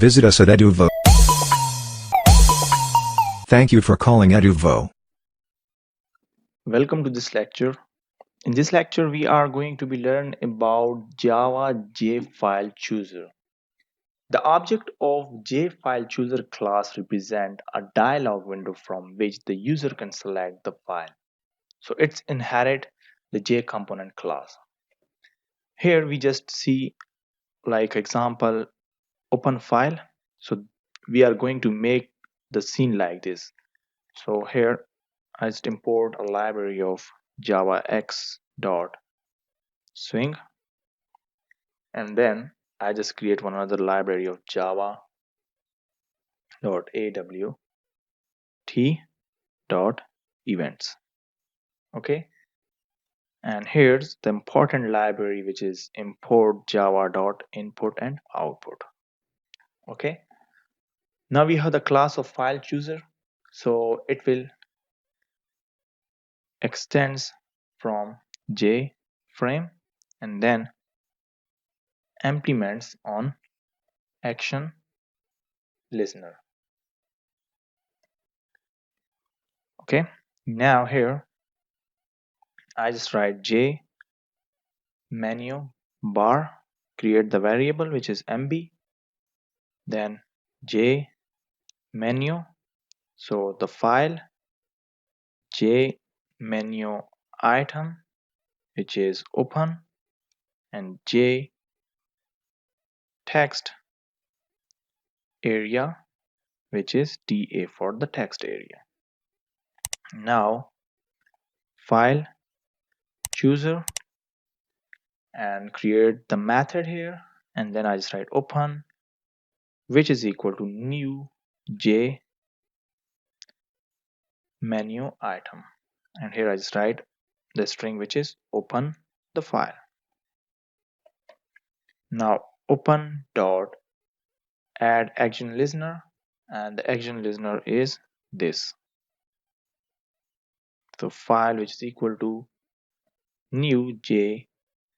Visit us at Eduvvo. Thank you for calling Eduvvo. Welcome to this lecture. In this lecture, we are going to be learning about Java JFileChooser. The object of JFileChooser class represent a dialog window from which the user can select the file. So it's inherit the J component class. Here we just see like example open file. So we are going to make the scene like this. So here I just import a library of javax dot swing, and then I just create one another library of java dot awt dot events. Okay, and here's the important library, which is import java dot input and output. Okay, now we have the class of file chooser, so it will extends from j frame and then implements on action listener. Okay, now here I just write j menu bar, create the variable which is mb, then j menu, so the file j menu item which is open, and j text area which is ta for the text area. Now file chooser and create the method here, and then I just write open which is equal to new j menu item, and here I just write the string which is open the file. Now open dot add action listener, and the action listener is this, the file which is equal to new j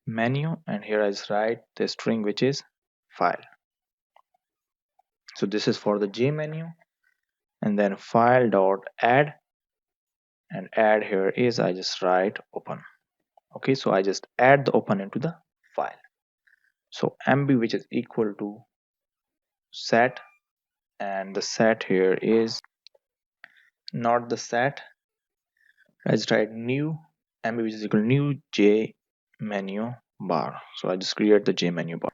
menu, and here I just write the string which is file. So this is for the j menu, and then file dot add, and add here is I just write open. Okay, so I just add the open into the file. So mb which is equal to set, and the set here is not the set, I just write new mb which is equal to new j menu bar. So I just create the j menu bar.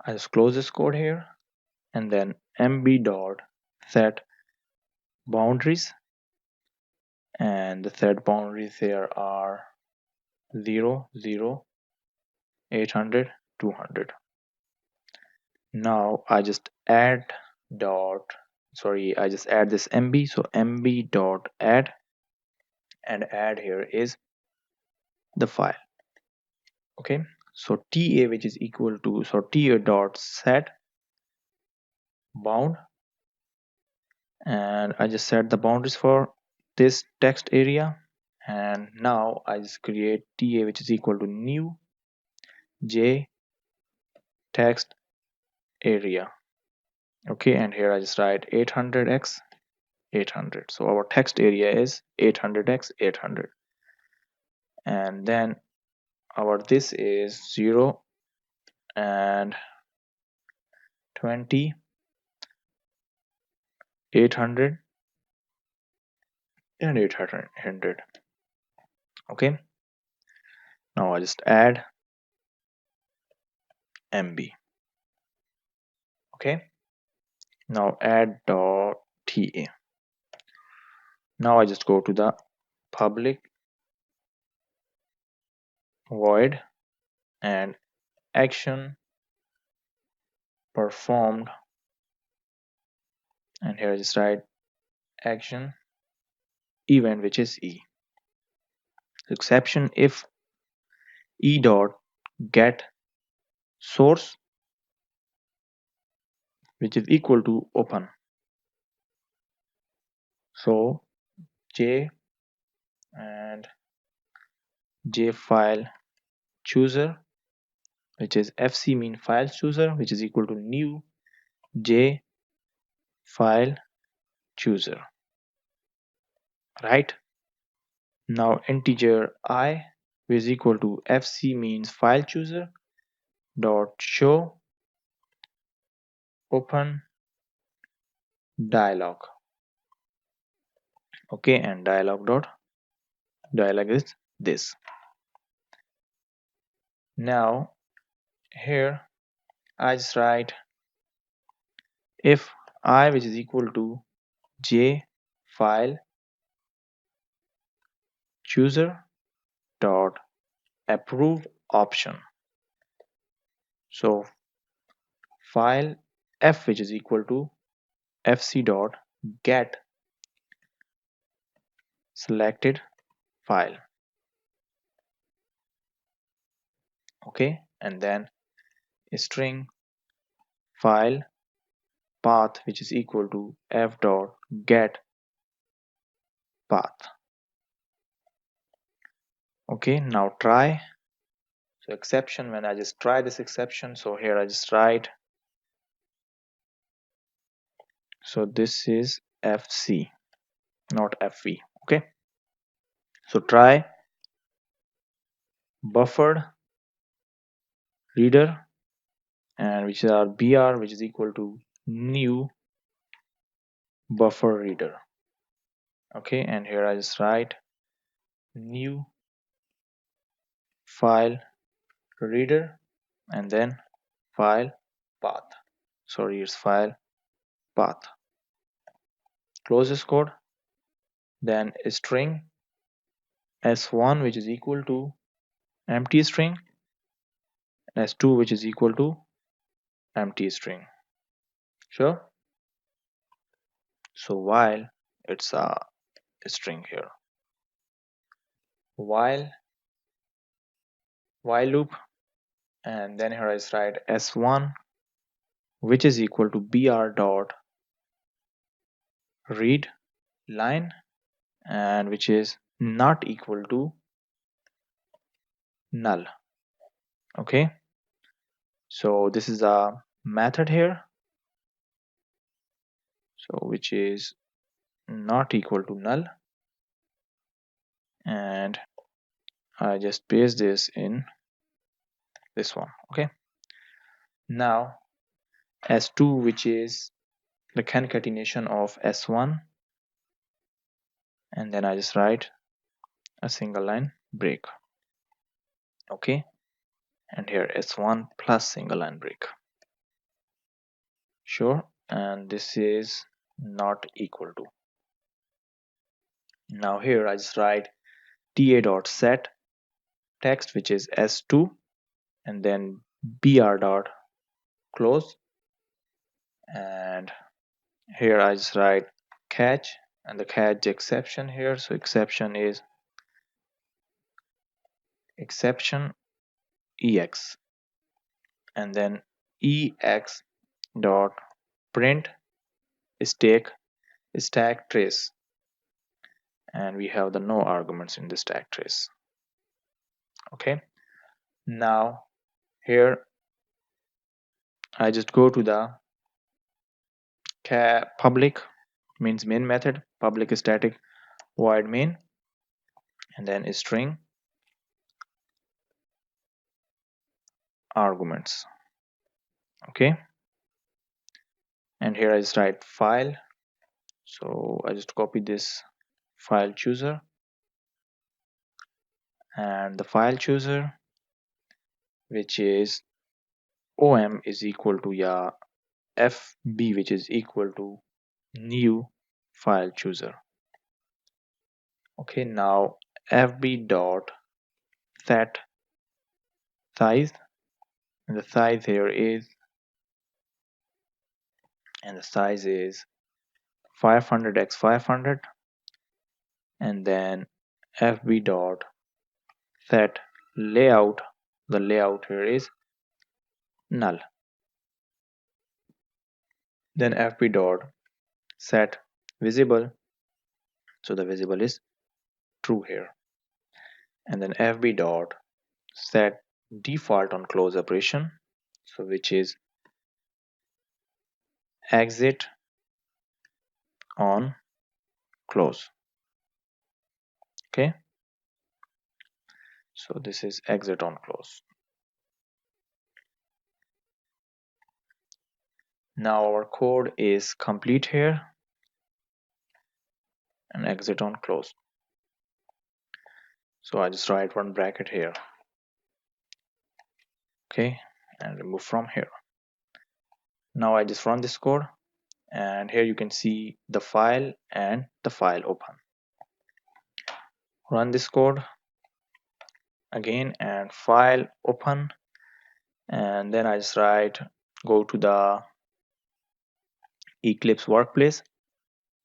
I just close this code here, and then mb dot set boundaries, and the set boundaries here are 0 0 800 200. Now I just add dot I just add this mb, so mb dot add, and add here is the file. Okay, so ta which is equal to, so ta dot set bound, and I just set the boundaries for this text area, and now I just create ta which is equal to new j text area. Okay, and here I just write 800x 800, so our text area is 800x 800, and then our this is 0 and 20 800 and 800. Okay, now I just add mb. Okay, now add dot ta. Now I just go to the public void and action performed, and here I just write action event which is e. Exception if e dot get source which is equal to open. So j and j file chooser which is fc mean file chooser which is equal to new J file chooser, right? Now integer I is equal to fc means file chooser dot show open dialog. Okay, and dialog is this. Now here I just write if I which is equal to j file chooser dot approve option. So file f which is equal to fc dot get selected file. Okay, and then string file path which is equal to f dot get path. Okay, now try. So exception, when I just try this exception, so here I just write, so this is fc not fv. Okay, so try buffered reader, and which are br which is equal to new buffer reader. Okay, and here I just write new file reader and then file path. Sorry, it's file path. Close this code. Then string s1 which is equal to empty string, s2 which is equal to empty string. Sure. So while it's a string here, while loop, and then here I write s1 which is equal to br dot read line, and which is not equal to null. Okay, so this is a method here, so which is not equal to null, and I just paste this in this one. Okay, now s2 which is the concatenation of s1, and then I just write a single line break. Okay, and here s1 plus single line break. Sure, and this is not equal to. Now here I just write ta dot set text which is s2, and then br dot close, and here I just write catch, and the catch exception here, so exception is exception ex, and then ex dot print stack trace, and we have the no arguments in the stack trace. Okay, now here I just go to the public means main method, public static void main, and then string arguments. Okay, and here I just write file, so I just copy this file chooser, and the file chooser which is om is equal to fb which is equal to new file chooser. Okay, now fb dot set size, and the size here is, and the size is 500 x 500, and then fb dot set layout, the layout here is null, then fb dot set visible, so the visible is true here, and then fb dot set default on close operation, so which is exit on close. Okay, so this is exit on close. Now our code is complete here, and exit on close. So I just write one bracket here. Okay, and remove from here. Now I just run this code, and here you can see the file and the file open. Run this code again, and file open, and then I just write go to the Eclipse workplace,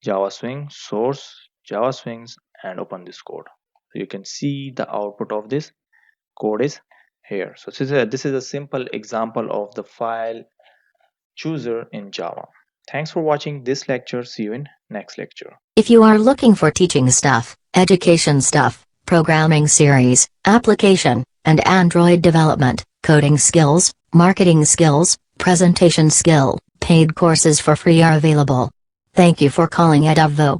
Java Swing, source, Java Swings, and open this code. So you can see the output of this code is here. So this is a simple example of the file chooser in Java. Thanks for watching this lecture. See you in next lecture. If you are looking for teaching stuff, education stuff, programming series, application, and Android development, coding skills, marketing skills, presentation skill, paid courses for free are available. Thank you for calling Eduvvo.